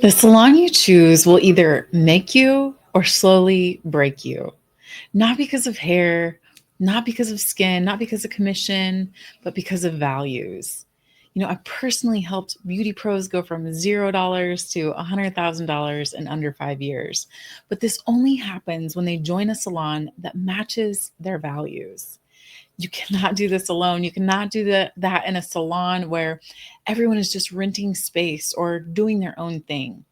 The salon you choose will either make you or slowly break you. Not because of hair, not because of skin, not because of commission, but because of values. I personally helped beauty pros go from $0 to $100,000 in under 5 years. But this only happens when they join a salon that matches their values. You cannot do this alone. You cannot do that in a salon where everyone is just renting space or doing their own thing.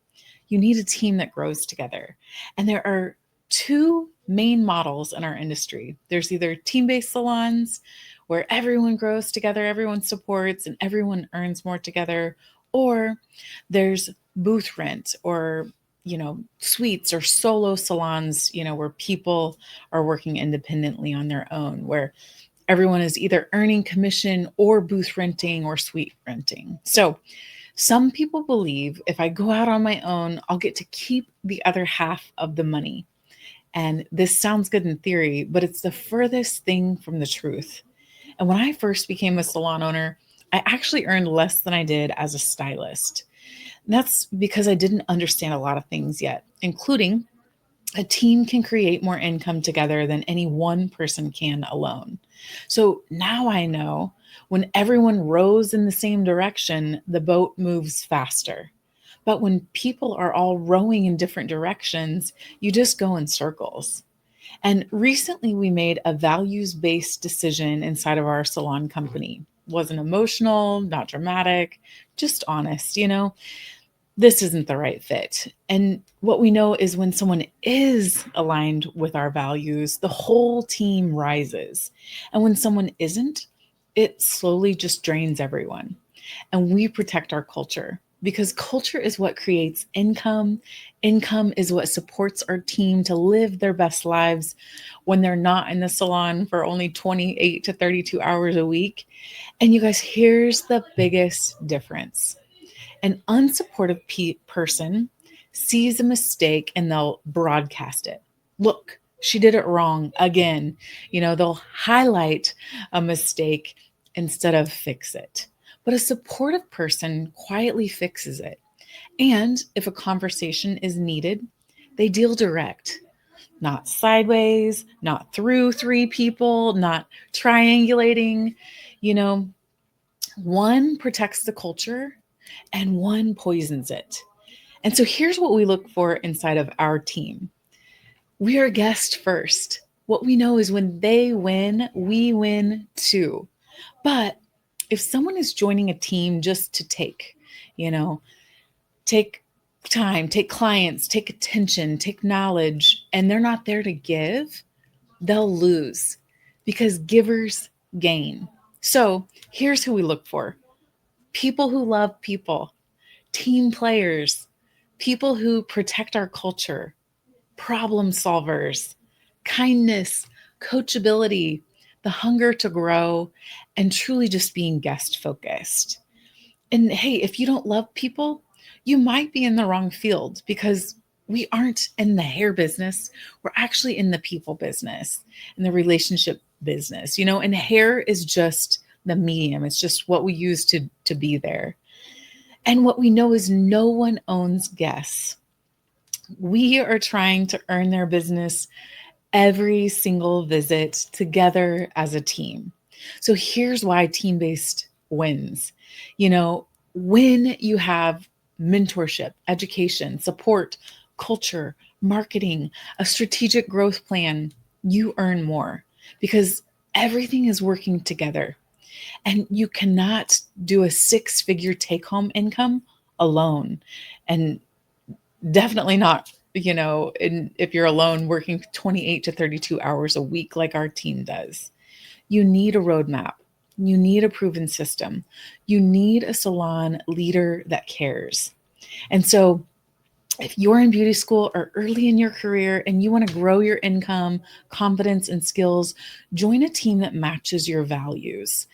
You need a team that grows together. And there are two main models in our industry. There's either team-based salons where everyone grows together, everyone supports, and everyone earns more together, or there's booth rent or suites or solo salons, where people are working independently on their own, where everyone is either earning commission or booth renting or suite renting. So some people believe if I go out on my own, I'll get to keep the other half of the money. And this sounds good in theory, but it's the furthest thing from the truth. And when I first became a salon owner, I actually earned less than I did as a stylist. And that's because I didn't understand a lot of things yet, including a team can create more income together than any one person can alone. So now I know when everyone rows in the same direction, the boat moves faster. But when people are all rowing in different directions, you just go in circles. And recently we made a values based decision inside of our salon company. Wasn't emotional, not dramatic, just honest, this isn't the right fit. And what we know is when someone is aligned with our values, the whole team rises. And when someone isn't, it slowly just drains everyone. And we protect our culture because culture is what creates income. Income is what supports our team to live their best lives when they're not in the salon for only 28 to 32 hours a week. And you guys, here's the biggest difference. An unsupportive person sees a mistake and they'll broadcast it. Look, she did it wrong again. They'll highlight a mistake instead of fix it. But a supportive person quietly fixes it. And if a conversation is needed, they deal direct, not sideways, not through three people, not triangulating. You know, One protects the culture and one poisons it. And so here's what we look for inside of our team. We are guest first. What we know is when they win, we win too. But if someone is joining a team just to you know, take time, take clients, take attention, take knowledge, and they're not there to give, they'll lose because givers gain. So here's who we look for: people who love people, team players, people who protect our culture, problem solvers, kindness, coachability, the hunger to grow, and truly just being guest focused. And hey, if you don't love people, you might be in the wrong field because we aren't in the hair business. We're actually in the people business, in the relationship business, and hair is just the medium. It's just what we use to be there. And what we know is no one owns guests. We are trying to earn their business every single visit together as a team. So here's why team based wins. When you have mentorship, education, support, culture, marketing, a strategic growth plan, you earn more because everything is working together. And you cannot do a six-figure take-home income alone. And definitely not, if you're alone working 28 to 32 hours a week like our team does. You need a roadmap. You need a proven system. You need a salon leader that cares. And so if you're in beauty school or early in your career and you want to grow your income, confidence, and skills, join a team that matches your values.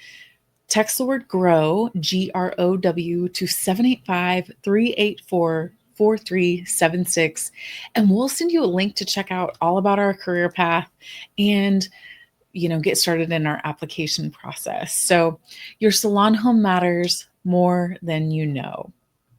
Text the word GROW, GROW, to 785-384-4376, and we'll send you a link to check out all about our career path and get started in our application process. So your salon home matters more than you know.